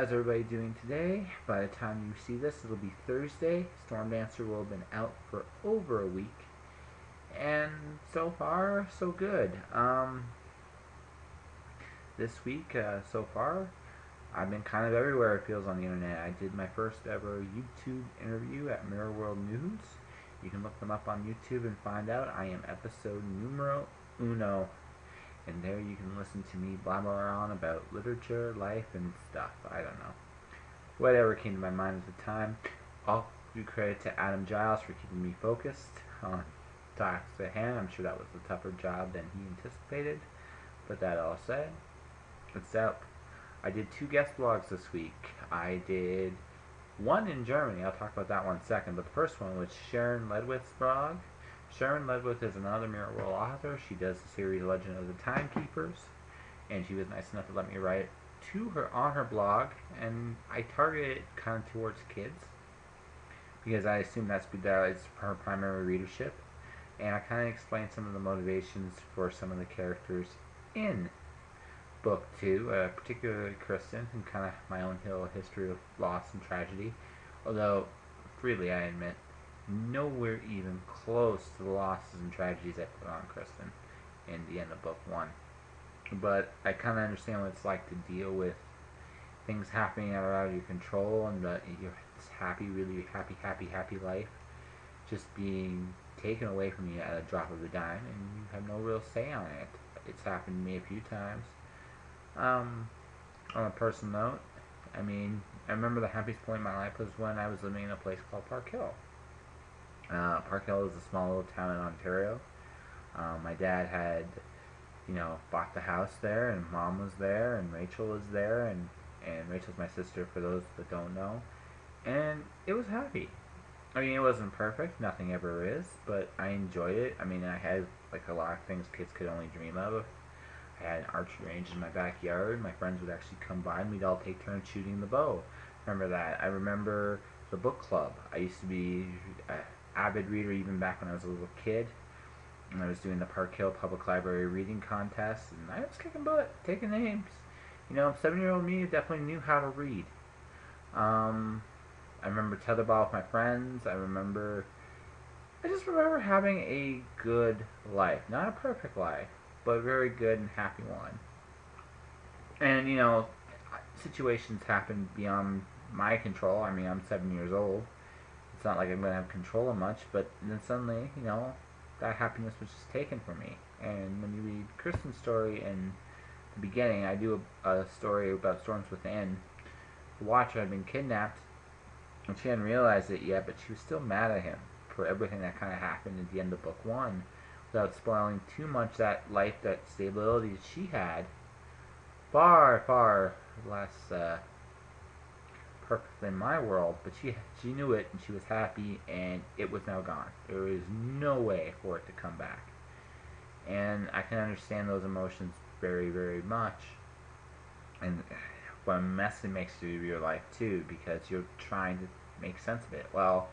How's everybody doing today? By the time you see this, it'll be Thursday. Storm Dancer will have been out for over a week. And so far, so good. This week, so far, I've been kind of everywhere, it feels, on the internet. I did my first ever YouTube interview at Mirror World News. You can look them up on YouTube and find out. I am episode numero uno. And there you can listen to me blabber on about literature, life, and stuff. I don't know. Whatever came to my mind at the time. All due credit to Adam Giles for keeping me focused on tasks at hand. I'm sure that was a tougher job than he anticipated. But that all said, it's out. I did 2 guest blogs this week. I did one in Germany. I'll talk about that one second. But the first one was Sharon Ledwith's blog. Sharon Ledwith is another Mirror World author. She does the series Legend of the Timekeepers, and she was nice enough to let me write to her on her blog, and I targeted it kind of towards kids because I assume that is her primary readership, and I kind of explained some of the motivations for some of the characters in book 2, particularly Kristen, and kind of my own history of loss and tragedy, although freely I admit nowhere even close to the losses and tragedies I put on Kristen in the end of book 1. But I kind of understand what it's like to deal with things happening out of your control, and your this really happy life just being taken away from you at a drop of a dime, and you have no real say on it. It's happened to me a few times. On a personal note, I remember the happiest point in my life was when I was living in a place called Park Hill. Park Hill is a small little town in Ontario. My dad had, bought the house there, and Mom was there, and Rachel was there, and Rachel's my sister for those that don't know. And it was happy. It wasn't perfect, nothing ever is, but I enjoyed it. I had like a lot of things kids could only dream of. I had an archery range in my backyard. My friends would actually come by, and we'd all take turns shooting the bow. Remember that. I remember the book club. I used to be avid reader even back when I was a little kid, and I was doing the Park Hill Public Library reading contest, and I was kicking butt, taking names. 7-year-old me definitely knew how to read. I remember tetherball with my friends. I just remember having a good life, not a perfect life, but a very good and happy one. And situations happen beyond my control. I'm 7 years old. It's not like I'm going to have control of much, but then suddenly, that happiness was just taken from me. And when you read Kristen's story in the beginning, I do a story about Storms Within. The Watcher had been kidnapped, and she hadn't realized it yet, but she was still mad at him for everything that kind of happened at the end of book 1, without spoiling too much that life, that stability that she had, far, far less perfect than my world, but she knew it, and she was happy, and it was now gone. There was no way for it to come back. And I can understand those emotions very, very much. And what a mess it makes to your life too, because you're trying to make sense of it. Well,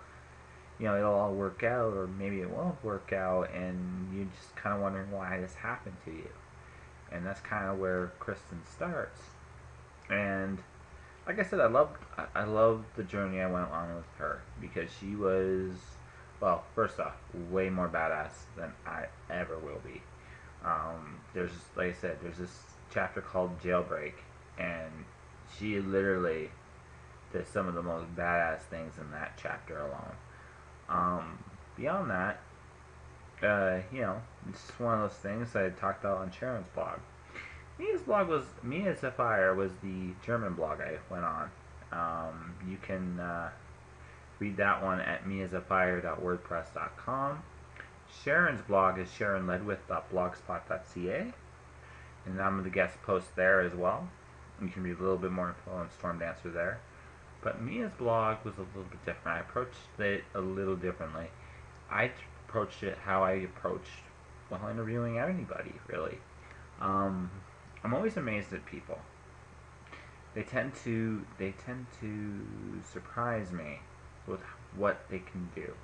it'll all work out, or maybe it won't work out, and you're just kind of wondering why this happened to you. And that's kind of where Kristen starts. And like I said, I love the journey I went on with her, because she was, well, first off, way more badass than I ever will be. Like I said, there's this chapter called Jailbreak, and she literally did some of the most badass things in that chapter alone. Beyond that, it's just one of those things I talked about on Sharon's blog. Mia Zephyr was the German blog I went on. You can read that one at miazephyr.wordpress.com. Sharon's blog is sharonledwith.blogspot.ca, and I'm the guest post there as well. You can read a little bit more info on Storm Dancer there. But Mia's blog was a little bit different. I approached it a little differently. I approached it how I approached interviewing anybody, really. I'm always amazed at people. They tend to surprise me with what they can do. It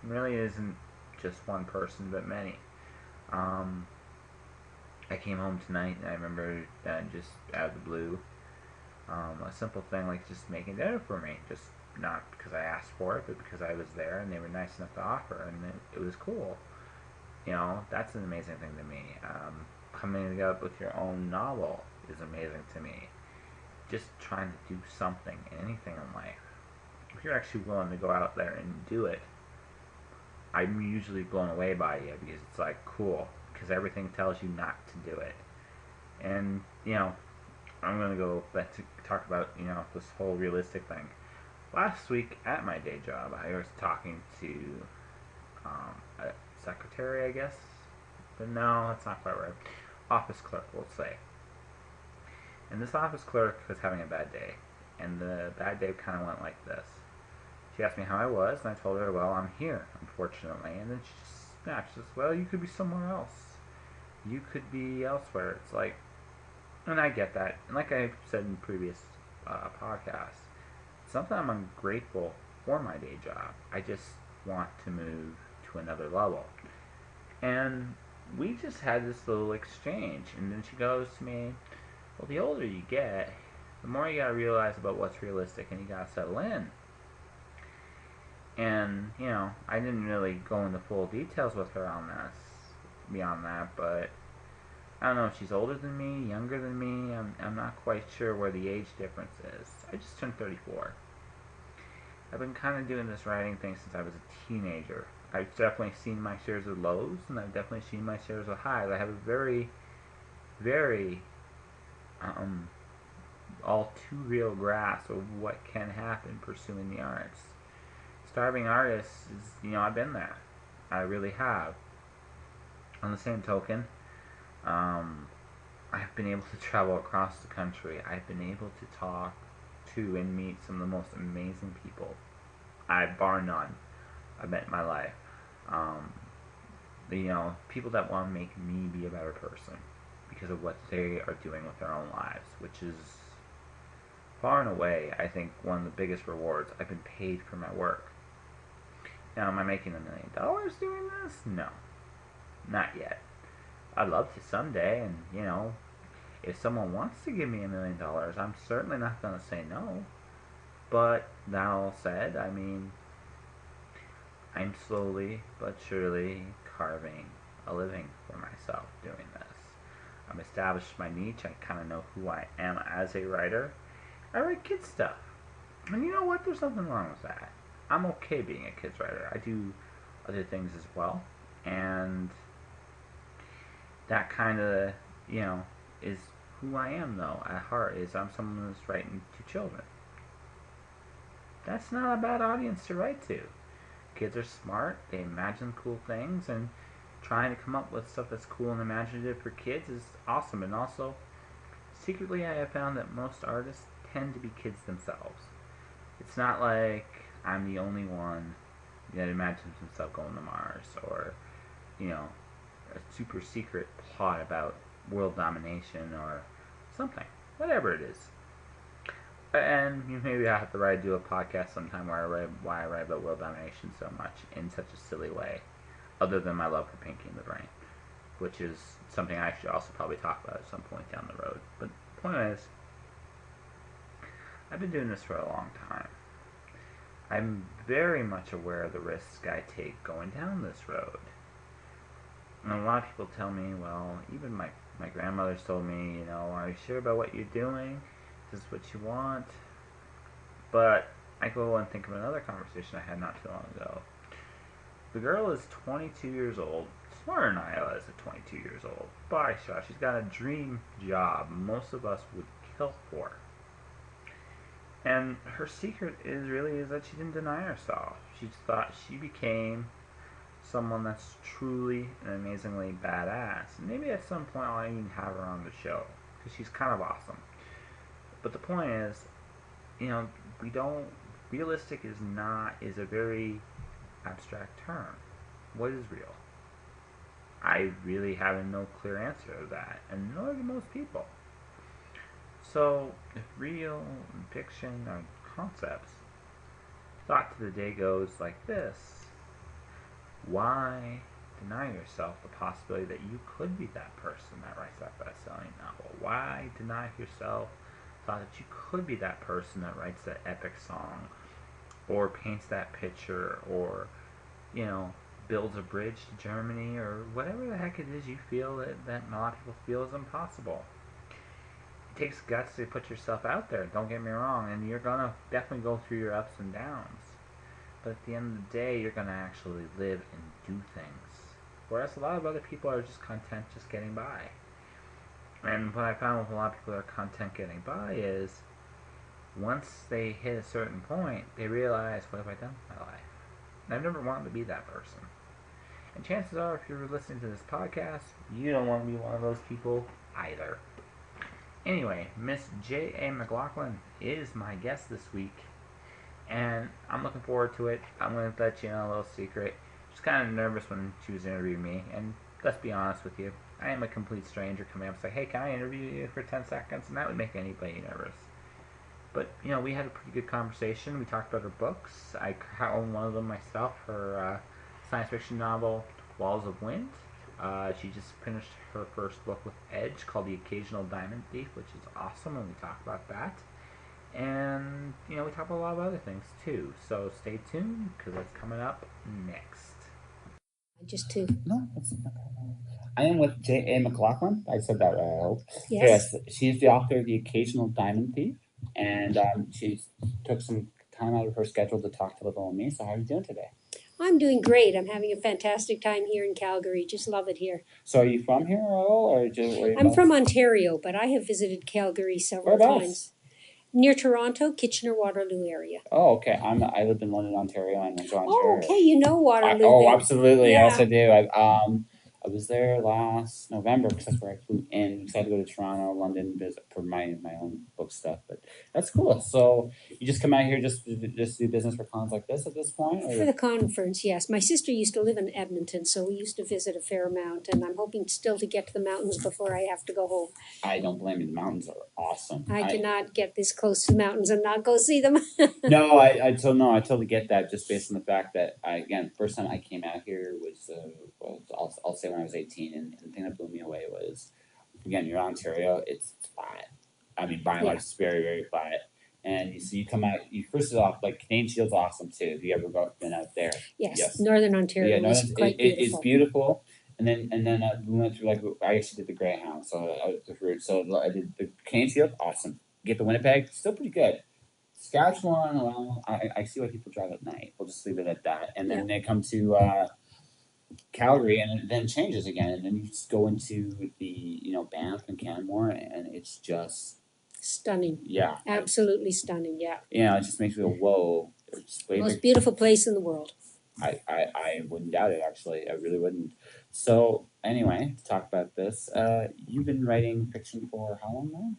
really isn't just one person, but many. I came home tonight, and I remember just out of the blue, A simple thing like just making dinner for me, just not because I asked for it, but because I was there and they were nice enough to offer, and it was cool. That's an amazing thing to me. Coming up with your own novel is amazing to me. Just trying to do something, anything in life. If you're actually willing to go out there and do it, I'm usually blown away by you because it's like cool, because everything tells you not to do it. And, I'm going to go back to talk about, this whole realistic thing. Last week at my day job, I was talking to a secretary, I guess. But no, that's not quite right. Office clerk, we'll say. And this office clerk was having a bad day. And the bad day kind of went like this. She asked me how I was, and I told her, well, I'm here, unfortunately. And then she just snapped. She says, well, you could be somewhere else. You could be elsewhere. It's like, and I get that. And like I said in previous podcasts, sometimes I'm grateful for my day job. I just want to move to another level. And we just had this little exchange. And then she goes to me, well, the older you get, the more you gotta realize about what's realistic and you gotta settle in. And, I didn't really go into full details with her on this, beyond that, but I don't know if she's older than me, younger than me, I'm not quite sure where the age difference is. I just turned 34. I've been kind of doing this writing thing since I was a teenager. I've definitely seen my shares of lows, and I've definitely seen my shares of highs. I have a very, very, all too real grasp of what can happen pursuing the arts. Starving artists is, I've been there. I really have. On the same token, I've been able to travel across the country. I've been able to talk to and meet some of the most amazing people, bar none, I've met in my life. People that want to make me be a better person because of what they are doing with their own lives, which is far and away, I think, one of the biggest rewards. I've been paid for my work. Now, am I making $1 million doing this? No. Not yet. I'd love to someday, and, if someone wants to give me $1 million, I'm certainly not going to say no. But, that all said, I'm slowly but surely carving a living for myself doing this. I've established my niche. I kind of know who I am as a writer. I write kids stuff. And you know what? There's nothing wrong with that. I'm okay being a kids writer. I do other things as well. And that kind of, is who I am, though, at heart, is I'm someone that's writing to children. That's not a bad audience to write to. Kids are smart. They imagine cool things, and trying to come up with stuff that's cool and imaginative for kids is awesome. And also, secretly, I have found that most artists tend to be kids themselves. It's not like I'm the only one that imagines himself going to Mars, or, a super secret plot about world domination or something. Whatever it is. And maybe I have to do a podcast sometime why I write about world domination so much in such a silly way, other than my love for Pinky and the Brain, which is something I should also probably talk about at some point down the road. But the point is, I've been doing this for a long time. I'm very much aware of the risks I take going down this road. And a lot of people tell me, well, even my grandmother's told me, are you sure about what you're doing? Is this what you want? But I go and think of another conversation I had not too long ago. The girl is 22 years old, smarter than I was at 22 years old. By shot, she's got a dream job most of us would kill for. And her secret is that she didn't deny herself. She thought she became someone that's truly and amazingly badass. And maybe at some point I'll even have her on the show, because she's kind of awesome. But the point is, realistic is a very abstract term. What is real? I really have no clear answer to that, and nor do most people. So, if real and fiction are concepts, thought to the day goes like this: why deny yourself the possibility that you could be that person that writes that best-selling novel? Why deny yourself thought that you could be that person that writes that epic song, or paints that picture, or, you know, builds a bridge to Germany, or whatever the heck it is you feel that a lot of people feel is impossible. It takes guts to put yourself out there, don't get me wrong, and you're going to definitely go through your ups and downs. But at the end of the day, you're going to actually live and do things. Whereas a lot of other people are just content just getting by. And what I found with a lot of people that are content getting by is once they hit a certain point, they realize, what have I done with my life? And I've never wanted to be that person. And chances are, if you're listening to this podcast, you don't want to be one of those people either. Anyway, Miss J.A. McLachlan is my guest this week. And I'm looking forward to it. I'm going to let you know a little secret. Just kind of nervous when she was interviewing me. And let's be honest with you, I am a complete stranger coming up and say, hey, can I interview you for 10 seconds? And that would make anybody nervous. But, you know, we had a pretty good conversation. We talked about her books. I own one of them myself, her science fiction novel, Walls of Wind. She just finished her first book with Edge called The Occasional Diamond Thief, which is awesome, and we talk about that. And, you know, we talk about a lot of other things, too. So stay tuned, because that's coming up next. Just to... No, that's not. I am with J.A. McLachlan. I said that right, I hope. Yes. She's the author of The Occasional Diamond Thief, and she took some time out of her schedule to talk to little me. So how are you doing today? I'm doing great. I'm having a fantastic time here in Calgary. Just love it here. So are you from here at all, or just? I'm from Ontario, but I have visited Calgary several times. Near Toronto, Kitchener-Waterloo area. Oh, okay. I lived in London, Ontario, and went to Ontario. Oh, okay. You know Waterloo. Absolutely. Yeah. Yes, I do. I was there last November because that's where I flew in. Because I had to go to Toronto, London, visit for my own book stuff. But that's cool. So you just come out here just do business for cons like this at this point? Or? For the conference, yes. My sister used to live in Edmonton, so we used to visit a fair amount. And I'm hoping still to get to the mountains before I have to go home. I don't blame you. The mountains are awesome. I cannot get this close to the mountains and not go see them. No, I totally get that. Just based on the fact that first time I came out here was I'll say when I was 18, and the thing that blew me away was, again, you're in Ontario, it's flat. I mean, by and large, it's very, very flat. And you come out, first off, like, Canadian Shield's awesome too, if you ever been out there. Yes. Northern Ontario is quite beautiful. It's beautiful. And then we went through, I actually did the Greyhound, so I did the Canadian Shield, awesome. Get the Winnipeg, still pretty good. Saskatchewan, well, I see why people drive at night. We'll just leave it at that. And then they come to Calgary, and then it changes again, and then you just go into the Banff and Canmore, and it's just stunning. Yeah, absolutely stunning. Yeah. Yeah, it just makes me go, whoa. Most beautiful place in the world. I wouldn't doubt it, actually. I really wouldn't. So anyway, to talk about this, you've been writing fiction for how long now?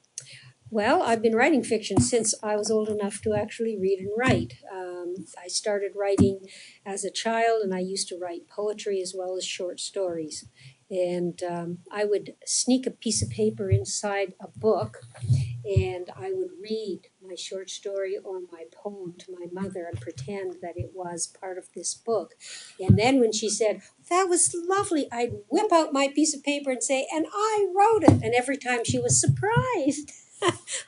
Well, I've been writing fiction since I was old enough to actually read and write. I started writing as a child, and I used to write poetry as well as short stories. And I would sneak a piece of paper inside a book, and I would read my short story or my poem to my mother and pretend that it was part of this book. And then when she said, that was lovely, I'd whip out my piece of paper and say, and I wrote it. And every time she was surprised.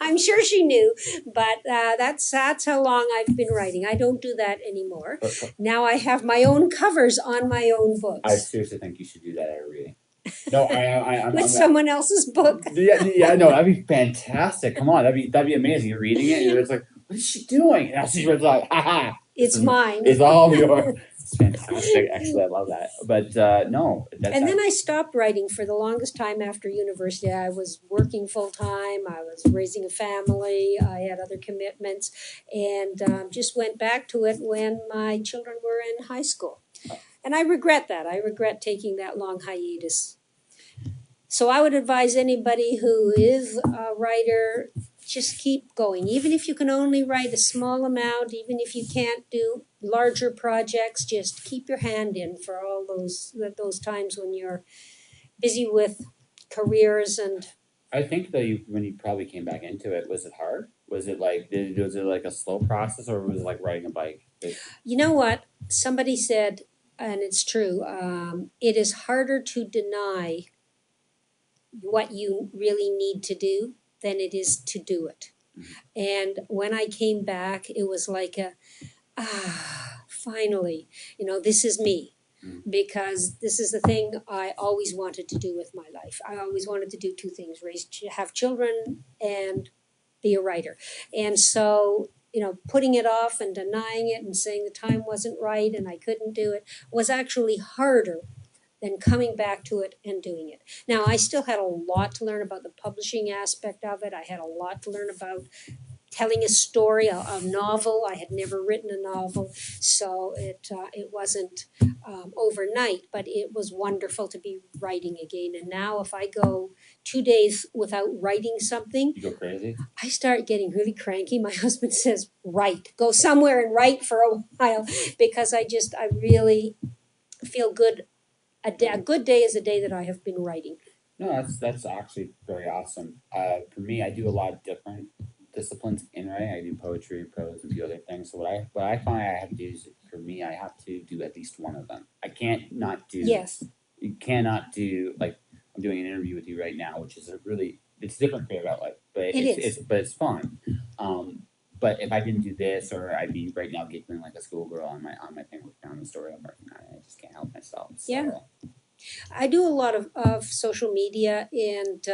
I'm sure she knew, but that's how long I've been writing. I don't do that anymore. Now I have my own covers on my own books. I seriously think you should do that at a reading. No, I'm with someone else's book. Yeah, no, that'd be fantastic. Come on, that'd be amazing. You're reading it, and it's like, what is she doing? And she's like, ha. It's mine. It's all yours. It's fantastic. Actually, I love that. But no. And then I stopped writing for the longest time after university. I was working full time. I was raising a family. I had other commitments, and just went back to it when my children were in high school. And I regret that. I regret taking that long hiatus. So I would advise anybody who is a writer, just keep going. Even if you can only write a small amount, even if you can't do larger projects, just keep your hand in for all those times when you're busy with careers. And I think that when you probably came back into it, was it hard? Was it like a slow process, or was it like riding a bike? You know what? Somebody said, and it's true, it is harder to deny what you really need to do than it is to do it. And when I came back, it was like finally, this is me. Because this is the thing I always wanted to do with my life. I always wanted to do two things: have children and be a writer. And so, putting it off and denying it and saying the time wasn't right and I couldn't do it was actually harder than coming back to it and doing it. Now, I still had a lot to learn about the publishing aspect of it. I had a lot to learn about telling a story, a novel. I had never written a novel, so it wasn't overnight, but it was wonderful to be writing again. And now if I go 2 days without writing something, You go crazy? I start getting really cranky. My husband says, write, go somewhere and write for a while, because I really feel good. A good day is a day that I have been writing. No, that's actually very awesome. For me, I do a lot of different disciplines in writing. I do poetry, prose, and a few other things. So what I find I have to do is, for me, I have to do at least one of them. I can't not do. Yes. You cannot do, like, I'm doing an interview with you right now, which is it's different for about life, but it's fun. But if I didn't do this, or I'd be right now giggling like a schoolgirl on my thing, working on the story I'm working on. I just can't help myself. So. Yeah. I do a lot of social media and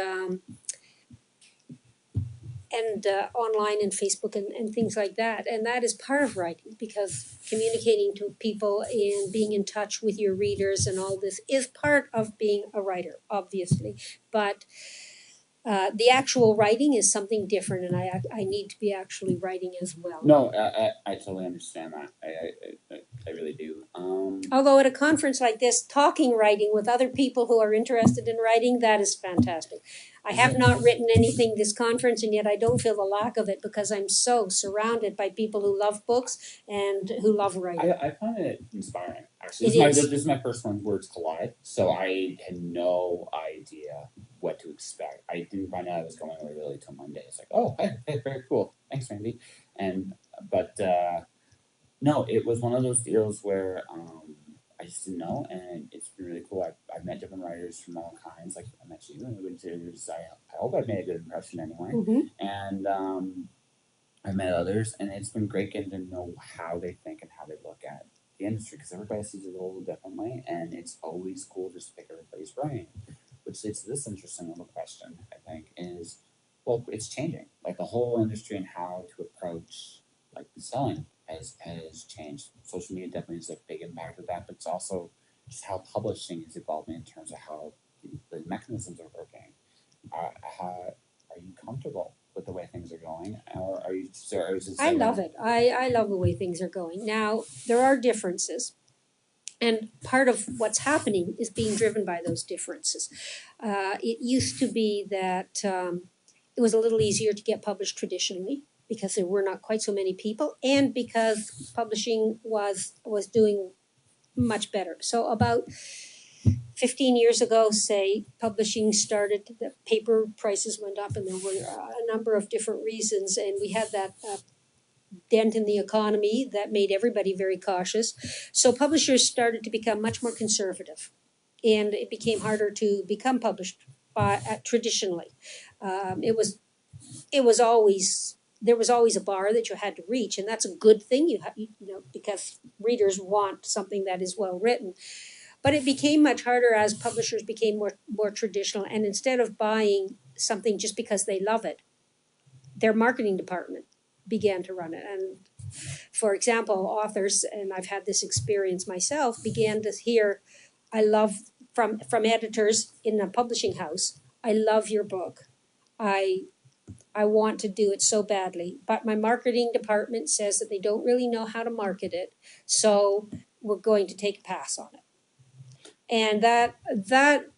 online and Facebook and things like that. And that is part of writing, because communicating to people and being in touch with your readers and all this is part of being a writer, obviously. But the actual writing is something different, and I need to be actually writing as well. No, I totally understand that. I really do. Although at a conference like this, talking writing with other people who are interested in writing, that is fantastic. I have not written anything this conference, and yet I don't feel the lack of it, because I'm so surrounded by people who love books and who love writing. I find it inspiring, actually. This is my first one, Words Collide, so I had no idea what to expect. I didn't find out I was going away really till Monday. It's like, oh, hey, very cool. Thanks, Randy. But no, it was one of those deals where I just didn't know, and it's been really cool. I've met different writers from all kinds. Like, I met you, and I hope I've made a good impression anyway. Mm-hmm. And I've met others, and it's been great getting to know how they think and how they look at the industry, because everybody sees it a little differently, and it's always cool just to pick everybody's brain. Which leads to this interesting little question, I think, is, well, it's changing. Like, the whole industry and how to approach, like, selling has changed. Social media definitely has a big impact of that, but it's also just how publishing is evolving in terms of how the mechanisms are working. Are you comfortable with the way things are going, or are you? I love it. I love the way things are going. Now, there are differences. And part of what's happening is being driven by those differences. It used to be that it was a little easier to get published traditionally, because there were not quite so many people, and because publishing was doing much better. So about 15 years ago, say, publishing started, the paper prices went up, and there were a number of different reasons, and we had that dent in the economy that made everybody very cautious. So publishers started to become much more conservative, and it became harder to become published traditionally. There was always a bar that you had to reach, and that's a good thing. Because readers want something that is well written. But it became much harder as publishers became more traditional, and instead of buying something just because they love it, their marketing department began to run it. And for example, authors, and I've had this experience myself, began to hear, I love, from editors in a publishing house, I love your book. I want to do it so badly, but my marketing department says that they don't really know how to market it, so we're going to take a pass on it. And that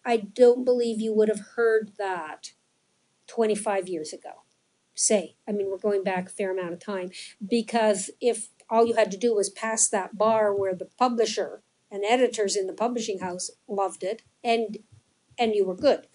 I don't believe you would have heard that 25 years ago. We're going back a fair amount of time, because if all you had to do was pass that bar where the publisher and editors in the publishing house loved it, and you were good.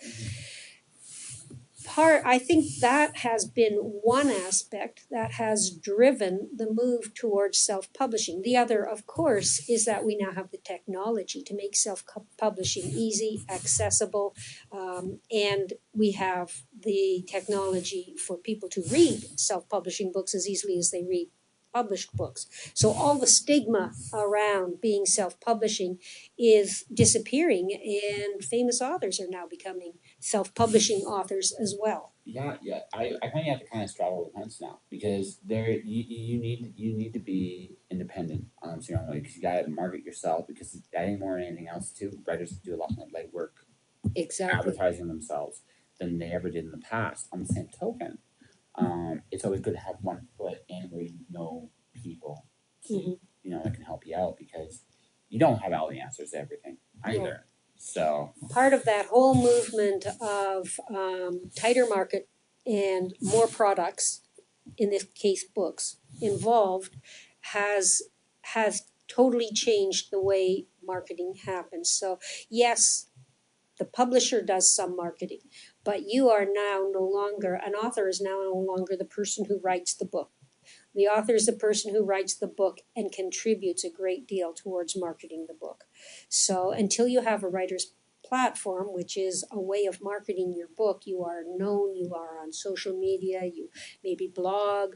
I think that has been one aspect that has driven the move towards self-publishing. The other, of course, is that we now have the technology to make self-publishing easy, accessible, and we have the technology for people to read self-publishing books as easily as they read published books. So all the stigma around being self-publishing is disappearing, and famous authors are now becoming self-publishing authors as well. Yeah, yeah. I kind of have to kind of straddle the fence now because you need to be independent on your own way because you got to market yourself because that ain't more than anything else too. Writers do a lot more legwork Exactly. advertising themselves than they ever did in the past. On the same token, it's always good to have one foot in where you know people, you know, that can help you out because you don't have all the answers to everything either. Yeah. So part of that whole movement of tighter market and more products, in this case books, involved, has totally changed the way marketing happens. So yes, the publisher does some marketing, but you are now no longer, an author is now no longer the person who writes the book. The author is the person who writes the book and contributes a great deal towards marketing the book. So until you have a writer's platform, which is a way of marketing your book, you are known, you are on social media, you maybe blog,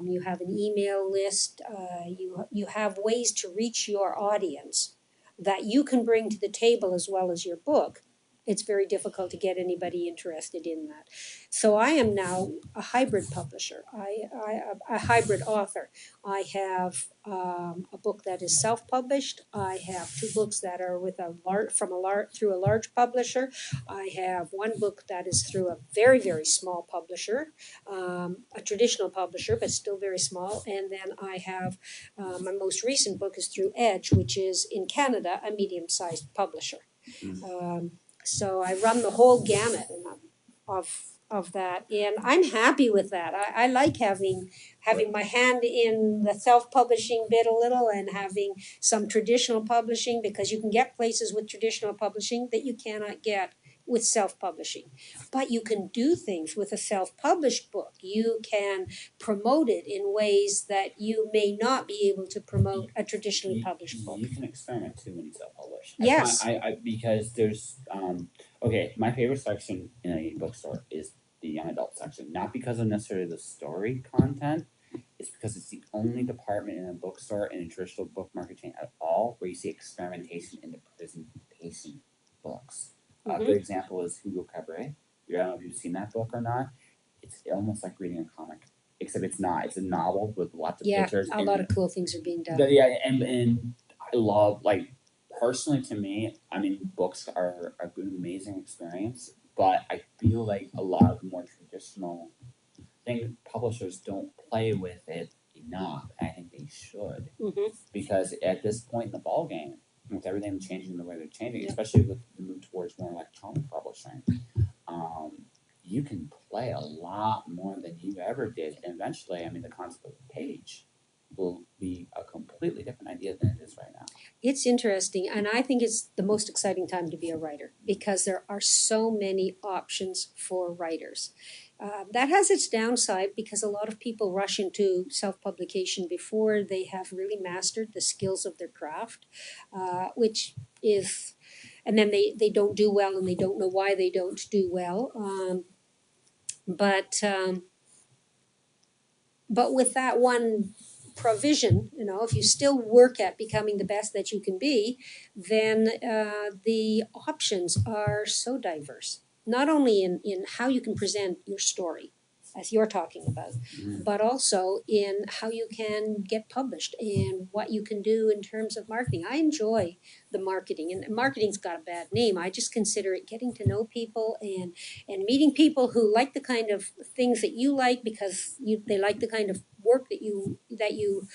you have an email list, you have ways to reach your audience that you can bring to the table as well as your book. It's very difficult to get anybody interested in that. So I am now a hybrid publisher, a hybrid author. I have a book that is self-published. I have 2 books that are with through a large publisher. I have 1 book that is through a very, very small publisher, a traditional publisher, but still very small. And then I have my most recent book is through Edge, which is in Canada a medium-sized publisher. So I run the whole gamut of that, and I'm happy with that. I like having my hand in the self-publishing bit a little and having some traditional publishing, because you can get places with traditional publishing that you cannot get with self-publishing. But you can do things with a self-published book. You can promote it in ways that you may not be able to promote a traditionally published book. You can experiment too when you self-publish. Yes. Because there's okay, my favorite section in a bookstore is the young adult section. Not because of necessarily the story content, it's because it's the only department in a bookstore in a traditional book market chain at all where you see experimentation in the presentation books. A good example is Hugo Cabret. I don't know if you've seen that book or not. It's almost like reading a comic, except it's not. It's a novel with lots of pictures. Yeah, a lot of cool things are being done. Yeah, and I love, like, personally to me, I mean, books are a good, amazing experience, but I feel like a lot of the more traditional things, publishers don't play with it enough, and I think they should. Because at this point in the ballgame, with everything changing the way they're changing, especially with the move towards more electronic publishing, you can play a lot more than you ever did. And eventually, I mean, the concept of a page will be a completely different idea than it is right now. It's interesting, and I think it's the most exciting time to be a writer because there are so many options for writers. That has its downside because a lot of people rush into self-publication before they have really mastered the skills of their craft, which is, and then they don't do well and they don't know why they don't do well. But with that one provision, you know, if you still work at becoming the best that you can be, then the options are so diverse. Not only in how you can present your story, as you're talking about, but also in how you can get published and what you can do in terms of marketing. I enjoy the marketing, and marketing's got a bad name. I just consider it getting to know people and meeting people who like the kind of things that you like because they like the kind of work that you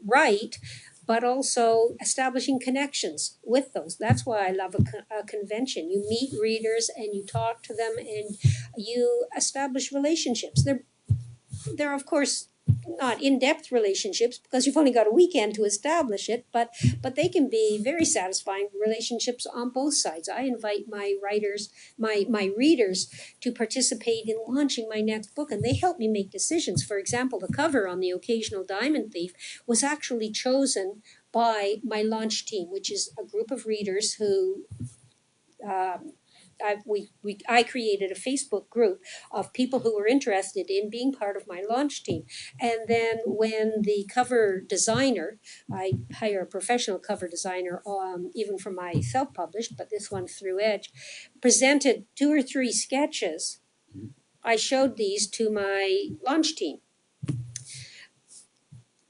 write, but also establishing connections with those. That's why I love a convention. You meet readers and you talk to them and you establish relationships. They're of course not in-depth relationships because you've only got a weekend to establish it, but they can be very satisfying relationships on both sides. I invite my writers, my readers, to participate in launching my next book, and they help me make decisions. For example, the cover on The Occasional Diamond Thief was actually chosen by my launch team, which is a group of readers who I created a Facebook group of people who were interested in being part of my launch team. And then when the cover designer, I hire a professional cover designer, even for my self-published, but this one through Edge, presented 2 or 3 sketches, I showed these to my launch team.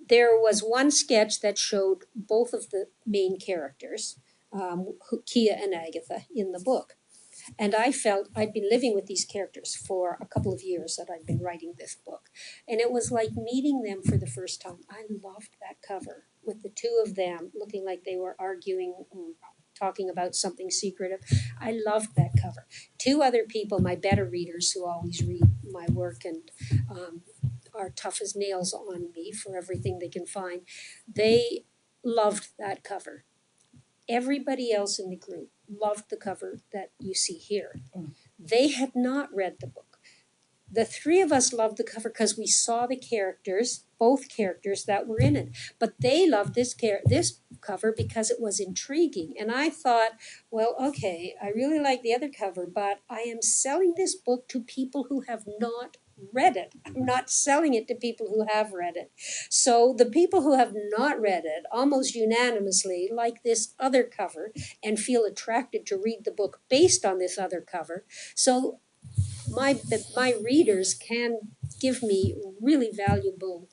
There was one sketch that showed both of the main characters, Kia and Agatha, in the book. And I felt I'd been living with these characters for a couple of years that I'd been writing this book. And it was like meeting them for the first time. I loved that cover with the 2 of them looking like they were arguing, talking about something secretive. I loved that cover. 2 other people, my beta readers who always read my work and are tough as nails on me for everything they can find, they loved that cover. Everybody else in the group loved the cover that you see here. They had not read the book. The 3 of us loved the cover because we saw the characters, both characters that were in it. But they loved this cover because it was intriguing. And I thought, well, okay, I really like the other cover, but I am selling this book to people who have not read it. I'm not selling it to people who have read it. So the people who have not read it almost unanimously like this other cover and feel attracted to read the book based on this other cover. So my readers can give me really valuable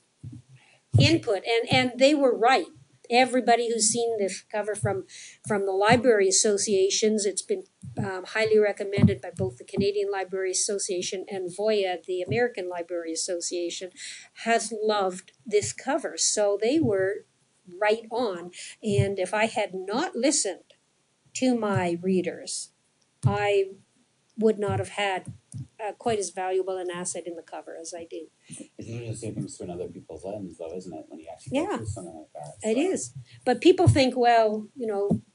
input, and they were right. Everybody who's seen this cover from the library associations, it's been highly recommended by both the Canadian Library Association and VOIA, the American Library Association, has loved this cover. So they were right on. And if I had not listened to my readers, I would not have had quite as valuable an asset in the cover as I do. It's easier to say things through other people's lens, though, isn't it? When you actually go through something like that. So. It is. But people think, well,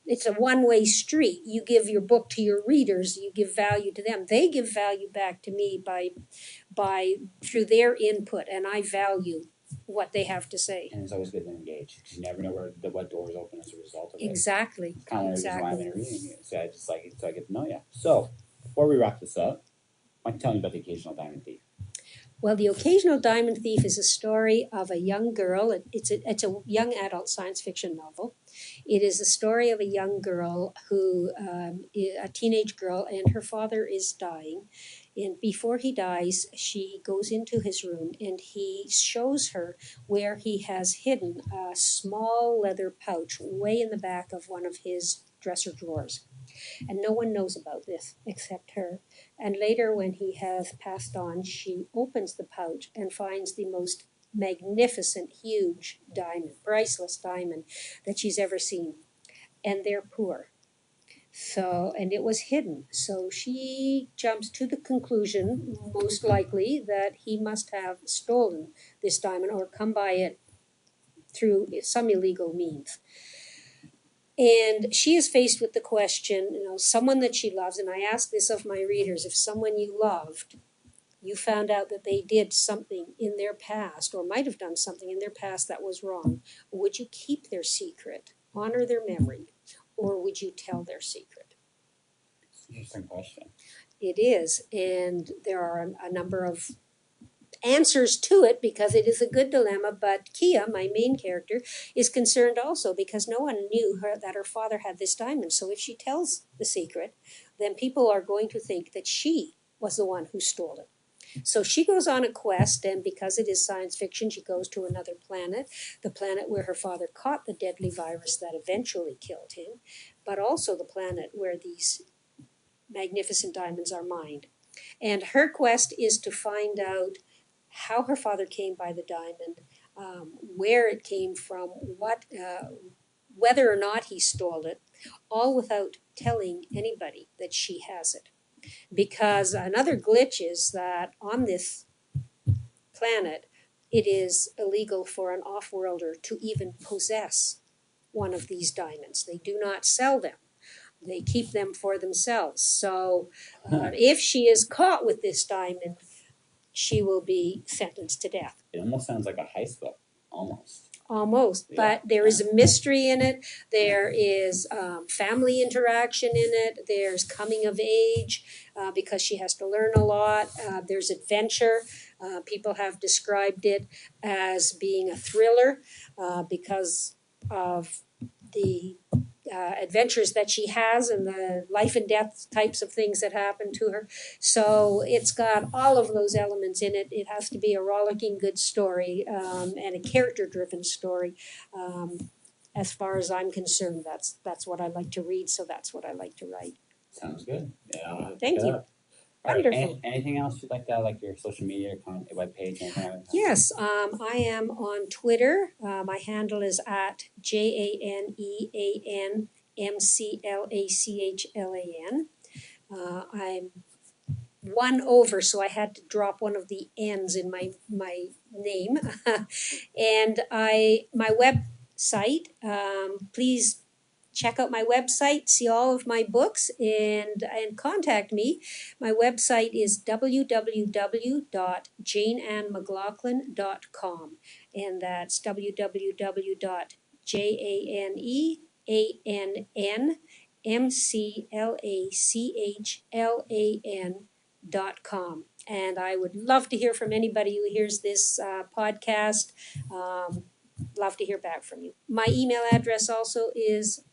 it's a one-way street. You give your book to your readers, you give value to them. They give value back to me by through their input, and I value what they have to say. And it's always good to engage because you never know what doors open as a result of it. Exactly. It's kind of the reason why I've been reading it. So I just like it, so I get to know you. So before we wrap this up, why don't you tell me about The Occasional Diamond Thief? Well, The Occasional Diamond Thief is a story of a young girl. It's a young adult science fiction novel. It is a story of a young girl who, a teenage girl, and her father is dying. And before he dies, she goes into his room and he shows her where he has hidden a small leather pouch way in the back of one of his dresser drawers. And no one knows about this except her. And later, when he has passed on, she opens the pouch and finds the most magnificent, huge diamond, priceless diamond that she's ever seen. And they're poor. So, and it was hidden. So she jumps to the conclusion, most likely, that he must have stolen this diamond or come by it through some illegal means. And she is faced with the question, someone that she loves, and I ask this of my readers, if someone you loved, you found out that they did something in their past or might have done something in their past that was wrong, would you keep their secret, honor their memory, or would you tell their secret? Interesting question. It is, and there are a number of answers to it because it is a good dilemma, but Kia, my main character, is concerned also because no one knew that her father had this diamond. So if she tells the secret, then people are going to think that she was the one who stole it. So she goes on a quest, and because it is science fiction, she goes to another planet, the planet where her father caught the deadly virus that eventually killed him, but also the planet where these magnificent diamonds are mined. And her quest is to find out how her father came by the diamond, where it came from, whether or not he stole it, all without telling anybody that she has it. Because another glitch is that on this planet, it is illegal for an off-worlder to even possess one of these diamonds. They do not sell them. They keep them for themselves. So if she is caught with this diamond, she will be sentenced to death. It almost sounds like a heist book, almost. Almost, Yeah, but there is a mystery in it. There is family interaction in it. There's coming of age because she has to learn a lot. There's adventure. People have described it as being a thriller because of the adventures that she has and the life and death types of things that happen to her. So it's got all of those elements in it. It has to be a rollicking good story and a character-driven story. As far as I'm concerned, that's what I like to read, so that's what I like to write. Sounds good. Yeah. Thank you. All right, Wonderful. anything else you'd like to, like your social media, webpage, anything like that? Yes, I am on Twitter. My handle is at JANEANMCLACHLAN. I'm one over, so I had to drop one of the N's in my name. And my website, please check out my website, see all of my books, and contact me. My website is www.janeannmclachlan.com, and that's www.JANEANMCLACHLAN.com. And I would love to hear from anybody who hears this podcast. Love to hear back from you. My email address also is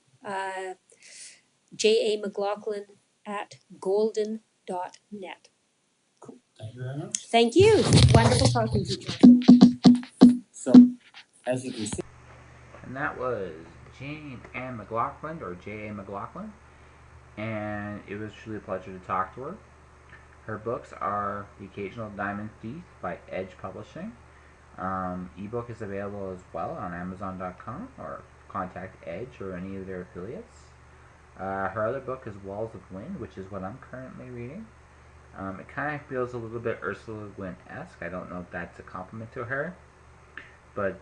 jamclaughlin@golden.net. Cool. Thank you very much. Thank you. Wonderful talking to you, Joshua. So, as you can see, And that was Jane Ann McLachlan, or J.A. McLachlan. And it was truly a pleasure to talk to her. Her books are The Occasional Diamond Thief by Edge Publishing. Ebook is available as well on Amazon.com, or contact Edge or any of their affiliates. Her other book is Walls of Wind, which is what I'm currently reading. It kind of feels a little bit Ursula Le Guin-esque. I don't know if that's a compliment to her, but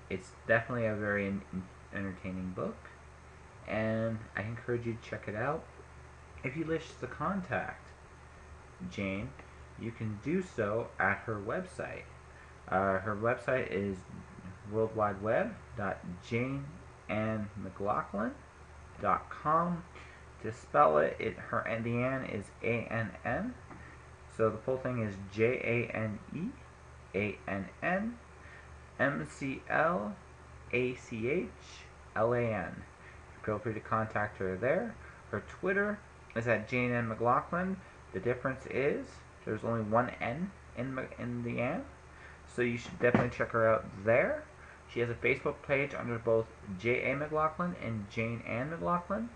it's definitely a very entertaining book, and I encourage you to check it out. If you wish to contact Jane, you can do so at her website. Her website is worldwideweb.janeannmclachlan.com. To spell it, the Ann is ANN. So the full thing is JANEANNMCLACHLAN. Feel free to contact her there. Her Twitter is at Jane Ann McLachlan. The difference is there's only one N in the Ann, so you should definitely check her out there. She has a Facebook page under both J.A. McLachlan and Jane Ann McLachlan.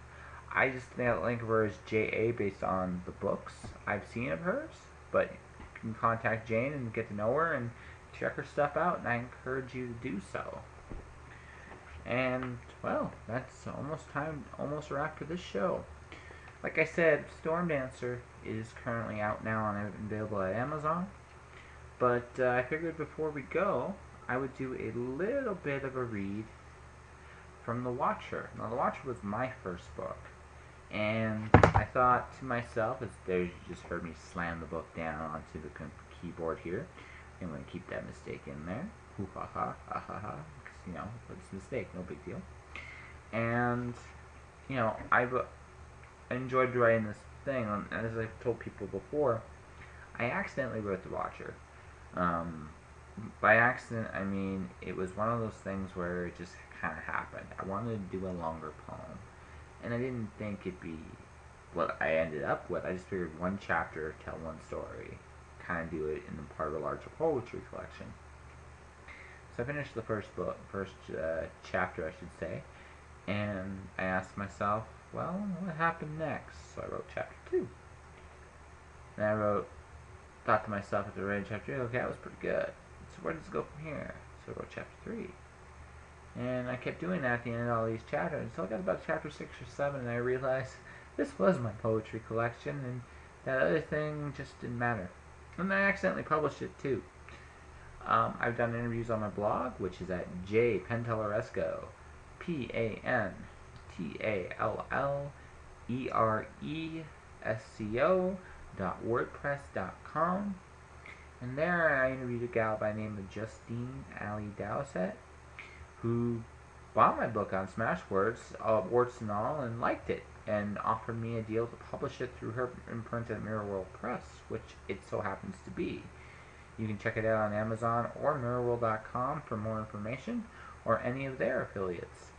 I just think of her as J.A. based on the books I've seen of hers, but you can contact Jane and get to know her and check her stuff out, and I encourage you to do so. And, well, that's almost a wrap for this show. Like I said, Storm Dancer is currently out now and available at Amazon. But I figured before we go, I would do a little bit of a read from The Watcher. Now, The Watcher was my first book. And I thought to myself, as there you just heard me slam the book down onto the keyboard here, I'm going to keep that mistake in there. Hoo ha ha, ha ha ha. Because, it's a mistake, no big deal. And, I've enjoyed writing this thing. And as I've told people before, I accidentally wrote The Watcher. By accident, I mean, it was one of those things where it just kind of happened. I wanted to do a longer poem. And I didn't think it'd be what I ended up with. I just figured one chapter, tell one story, kind of do it in the part of a larger poetry collection. So I finished the first chapter, I should say, and I asked myself, well, what happened next? So I wrote chapter 2. And I thought to myself after reading chapter 2, okay, that was pretty good. So where does it go from here? So I wrote chapter 3. And I kept doing that at the end of all these chapters until I got about chapter 6 or 7, and I realized this was my poetry collection, and that other thing just didn't matter. And I accidentally published it too. I've done interviews on my blog, which is at jpentelleresco, PANTALLERESCO.wordpress.com. And there I interviewed a gal by the name of Justine Ali Dowsett, who bought my book on Smashwords, warts and all, and liked it, and offered me a deal to publish it through her imprint at Mirror World Press, which it so happens to be. You can check it out on Amazon or MirrorWorld.com for more information, or any of their affiliates,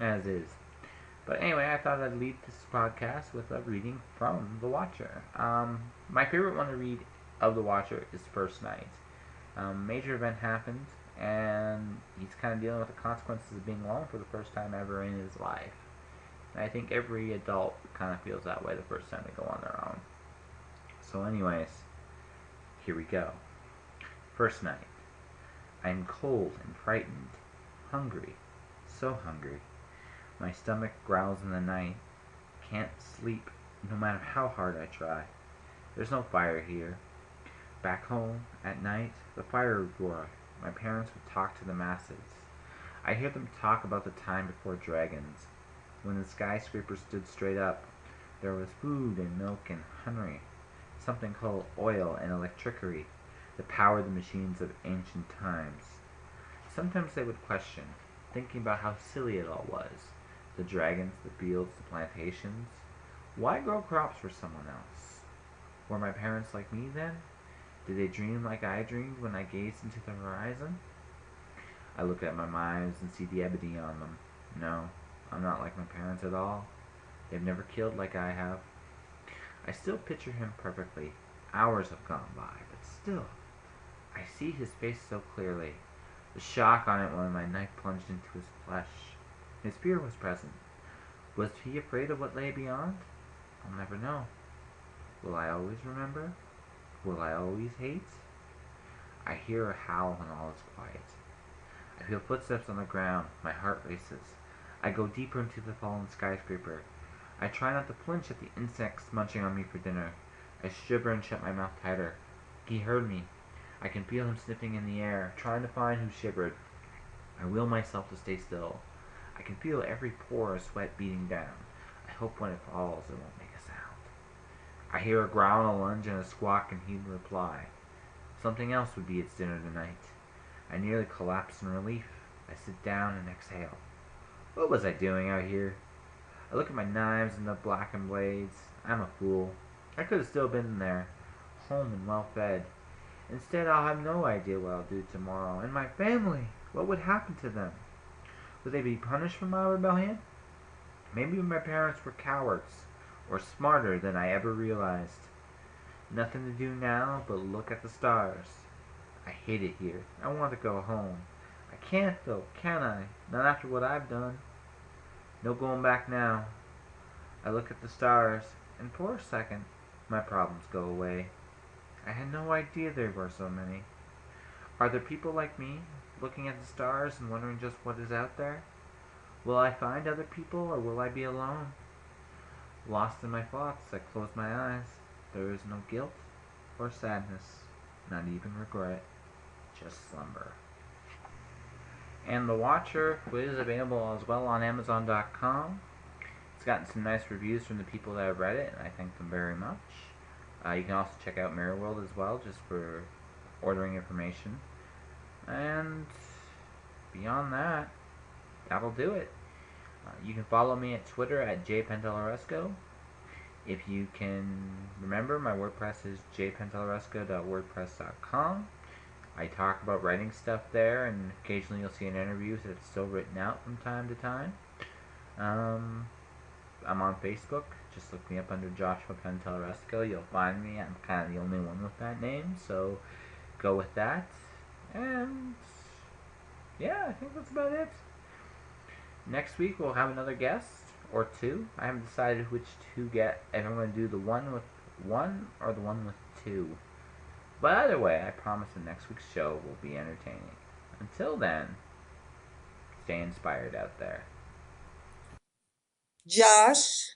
as is. But anyway, I thought I'd lead this podcast with a reading from The Watcher. My favorite one to read of The Watcher is First Night. Major event happened, and he's kind of dealing with the consequences of being alone for the first time ever in his life. And I think every adult kind of feels that way the first time they go on their own. So anyways, here we go. First night. I am cold and frightened, hungry, so hungry. My stomach growls in the night. Can't sleep, no matter how hard I try. There's no fire here. Back home, at night, the fire would roar. My parents would talk to the masses. I hear them talk about the time before dragons, when the skyscrapers stood straight up. There was food and milk and honey, something called oil and electricity, that powered the machines of ancient times. Sometimes they would question, thinking about how silly it all was. The dragons, the fields, the plantations. Why grow crops for someone else? Were my parents like me then? Did they dream like I dreamed when I gazed into the horizon? I look at my mines and see the ebony on them. No, I'm not like my parents at all. They've never killed like I have. I still picture him perfectly. Hours have gone by, but still, I see his face so clearly. The shock on it when my knife plunged into his flesh. His fear was present. Was he afraid of what lay beyond? I'll never know. Will I always remember? Will I always hate? I hear a howl when all is quiet. I feel footsteps on the ground. My heart races. I go deeper into the fallen skyscraper. I try not to flinch at the insects munching on me for dinner. I shiver and shut my mouth tighter. He heard me. I can feel him sniffing in the air, trying to find who shivered. I will myself to stay still. I can feel every pore of sweat beating down. I hope when it falls it won't make a sound. I hear a growl, a lunge, and a squawk, and he reply. Something else would be its dinner tonight. I nearly collapse in relief. I sit down and exhale. What was I doing out here? I look at my knives and the blackened blades. I'm a fool. I could have still been there, home and well fed. Instead, I'll have no idea what I'll do tomorrow. And my family, what would happen to them? Would they be punished for my rebellion? Maybe my parents were cowards, or smarter than I ever realized. Nothing to do now but look at the stars. I hate it here. I want to go home. I can't though, can I? Not after what I've done. No going back now. I look at the stars, and for a second, my problems go away. I had no idea there were so many. Are there people like me, looking at the stars and wondering just what is out there? Will I find other people, or will I be alone? Lost in my thoughts, I close my eyes. There is no guilt or sadness, not even regret, just slumber. And The Watcher is available as well on Amazon.com. It's gotten some nice reviews from the people that have read it, and I thank them very much. You can also check out Mirror World as well, just for ordering information. And beyond that, that'll do it. You can follow me at Twitter at jpentelleresco. If you can remember, my WordPress is jpentelleresco.wordpress.com. I talk about writing stuff there, and occasionally you'll see an interview that's still written out from time to time. I'm on Facebook. Just look me up under Joshua Pentelleresco. You'll find me. I'm kind of the only one with that name, so go with that. And yeah, I think that's about it. Next week we'll have another guest or two. I haven't decided which to get. If I'm going to do the one with one or the one with two. But either way, I promise the next week's show will be entertaining. Until then, stay inspired out there. Josh.